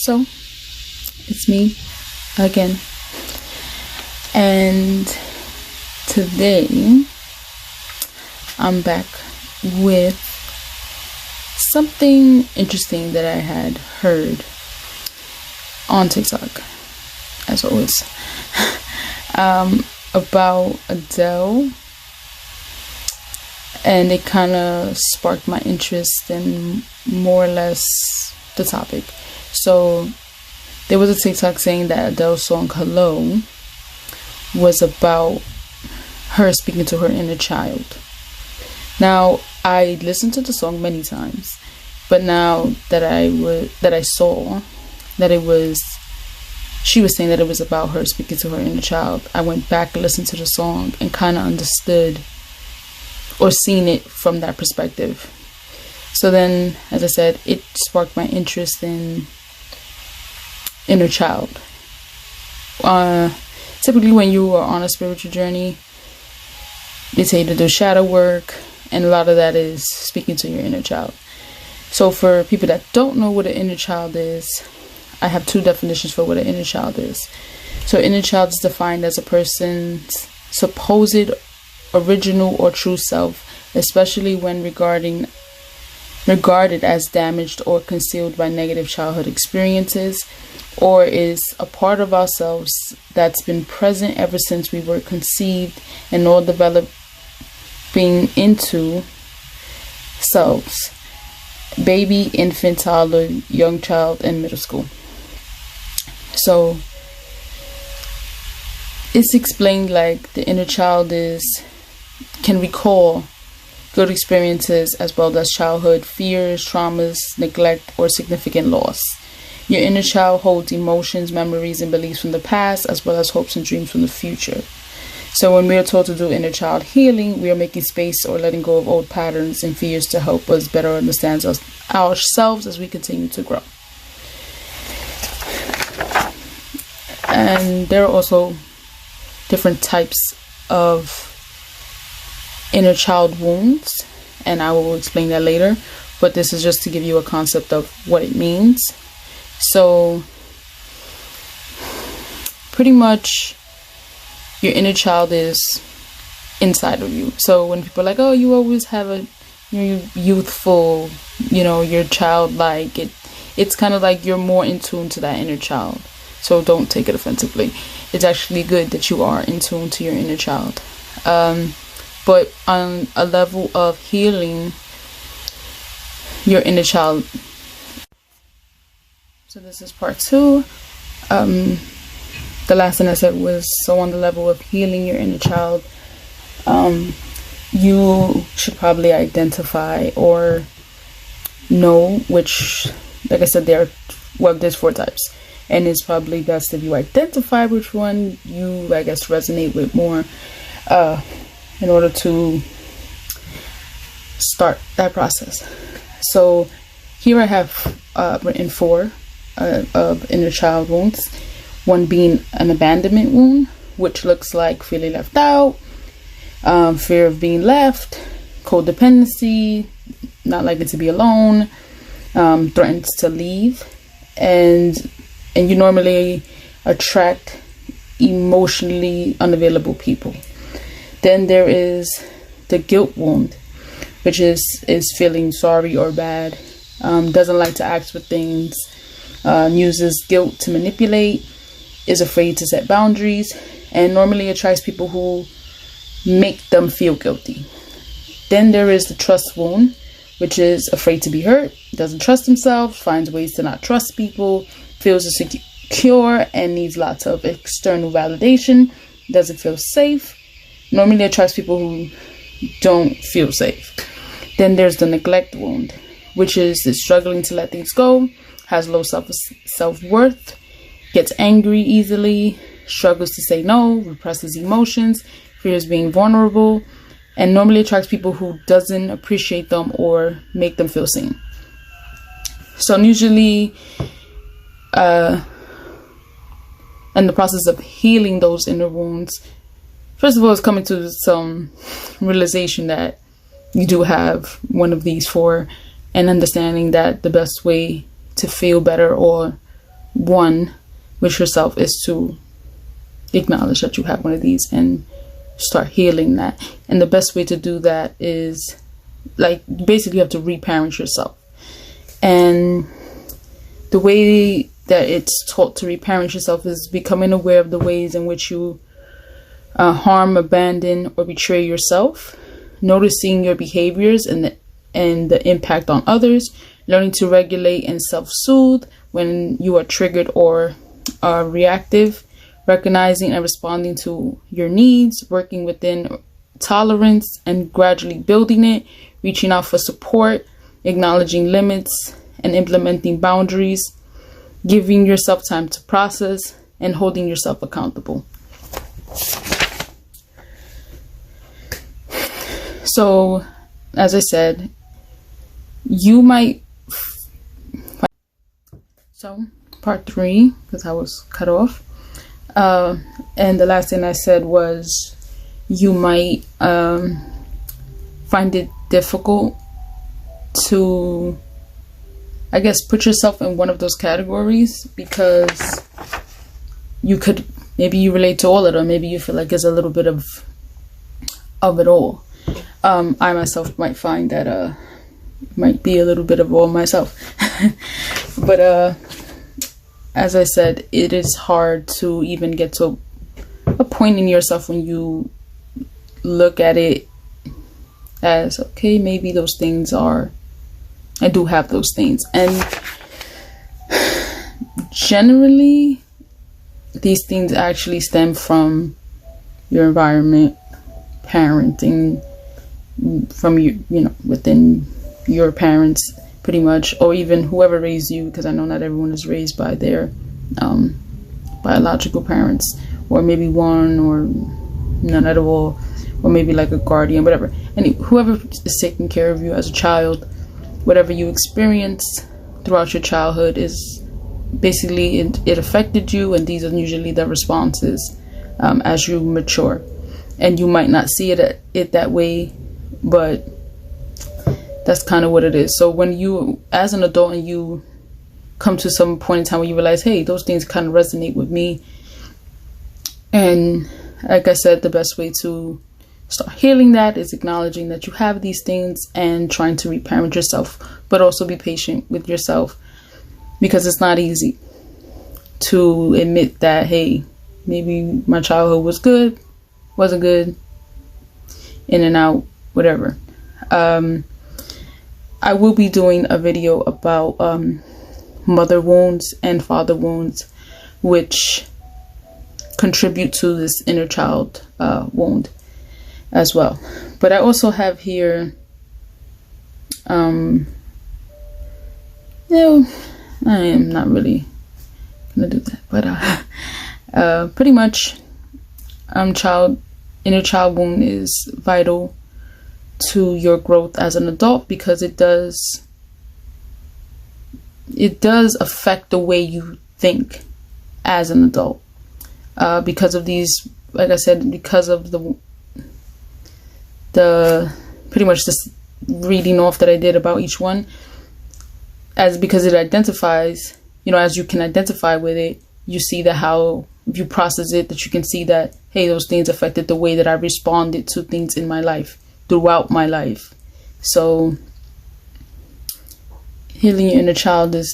So it's me again, and today I'm back with something interesting that I had heard on TikTok, as always, about Adele, and it kind of sparked my interest in more or less the topic. So there was a TikTok saying that Adele's song Hello was about her speaking to her inner child. Now, I listened to the song many times, but now that I saw that she was saying that it was about her speaking to her inner child, I went back and listened to the song and kind of understood or seen it from that perspective. So then, as I said, it sparked my interest in inner child. Typically when you are on a spiritual journey, they say to do shadow work, and a lot of that is speaking to your inner child. So for people that don't know what an inner child is, I have two definitions for what an inner child is. So inner child is defined as a person's supposed original or true self, especially when regarded as damaged or concealed by negative childhood experiences, or is a part of ourselves that's been present ever since we were conceived and all developing into selves: baby, infant, toddler, young child, and middle school. So it's explained like the inner child can recall good experiences as well as childhood fears, traumas, neglect, or significant loss. Your inner child holds emotions, memories, and beliefs from the past, as well as hopes and dreams from the future. So when we are told to do inner child healing, we are making space or letting go of old patterns and fears to help us better understand ourselves as we continue to grow. And there are also different types of inner child wounds, and I will explain that later, but this is just to give you a concept of what it means. So pretty much your inner child is inside of you. So when people are like, oh, you always have you're youthful, you're childlike, it's kind of like you're more in tune to that inner child. So don't take it offensively. It's actually good that you are in tune to your inner child. But on a level of healing your inner child. So this is part 2. The last thing I said was, so on the level of healing your inner child, you should probably identify or know which, like I said, there's 4 types. And it's probably best if you identify which one you, I guess, resonate with more, in order to start that process. So here I have written 4 of inner child wounds. One being an abandonment wound, which looks like feeling left out, fear of being left, codependency, not liking to be alone, threatens to leave, and you normally attract emotionally unavailable people. Then there is the guilt wound, which is feeling sorry or bad, doesn't like to ask for things, uses guilt to manipulate, is afraid to set boundaries, and normally attracts people who make them feel guilty. Then there is the trust wound, which is afraid to be hurt, doesn't trust himself, finds ways to not trust people, feels insecure, and needs lots of external validation, doesn't feel safe. Normally attracts people who don't feel safe. Then there's the neglect wound, which is struggling to let things go, has low self-worth, gets angry easily, struggles to say no, represses emotions, fears being vulnerable, and normally attracts people who doesn't appreciate them or make them feel seen. So usually, in the process of healing those inner wounds, first of all, it's coming to some realization that you do have one of these 4, and understanding that the best way to feel better or one with yourself is to acknowledge that you have one of these and start healing that. And the best way to do that is, like, basically you have to reparent yourself. And the way that it's taught to reparent yourself is becoming aware of the ways in which you harm, abandon, or betray yourself, noticing your behaviors and the impact on others, learning to regulate and self-soothe when you are triggered or reactive, recognizing and responding to your needs, working within tolerance and gradually building it, reaching out for support, acknowledging limits and implementing boundaries, giving yourself time to process, and holding yourself accountable. So, as I said, you might... So, part 3, because I was cut off. And the last thing I said was you might find it difficult to, I guess, put yourself in one of those categories, because maybe you relate to all of them. Maybe you feel like there's a little bit of it all. I myself might find that might be a little bit of all myself. But as I said, it is hard to even get to a point in yourself when you look at it as, okay, maybe those things I do have those things. And generally, these things actually stem from your environment, parenting, from within your parents, pretty much, or even whoever raised you, because I know not everyone is raised by their biological parents, or maybe one or none at all, or maybe like a guardian, whatever. And whoever is taking care of you as a child, whatever you experienced throughout your childhood is basically, it affected you, and these are usually the responses as you mature. And you might not see it that way, but that's kind of what it is. So when you, as an adult, and you come to some point in time where you realize, hey, those things kind of resonate with me, and like I said, the best way to start healing that is acknowledging that you have these things and trying to reparent yourself, but also be patient with yourself, because it's not easy to admit that, hey, maybe my childhood was good, wasn't good, in and out, whatever. I will be doing a video about mother wounds and father wounds, which contribute to this inner child wound as well. But I also have here, I am not really gonna do that, but pretty much, inner child wound is vital to your growth as an adult, because it does affect the way you think as an adult, because of these, like I said, because of the pretty much this reading off that I did about each one, because it identifies, as you can identify with it, you see that how, if you process it, that you can see that, hey, those things affected the way that I responded to things in my life, throughout my life. So healing your inner child is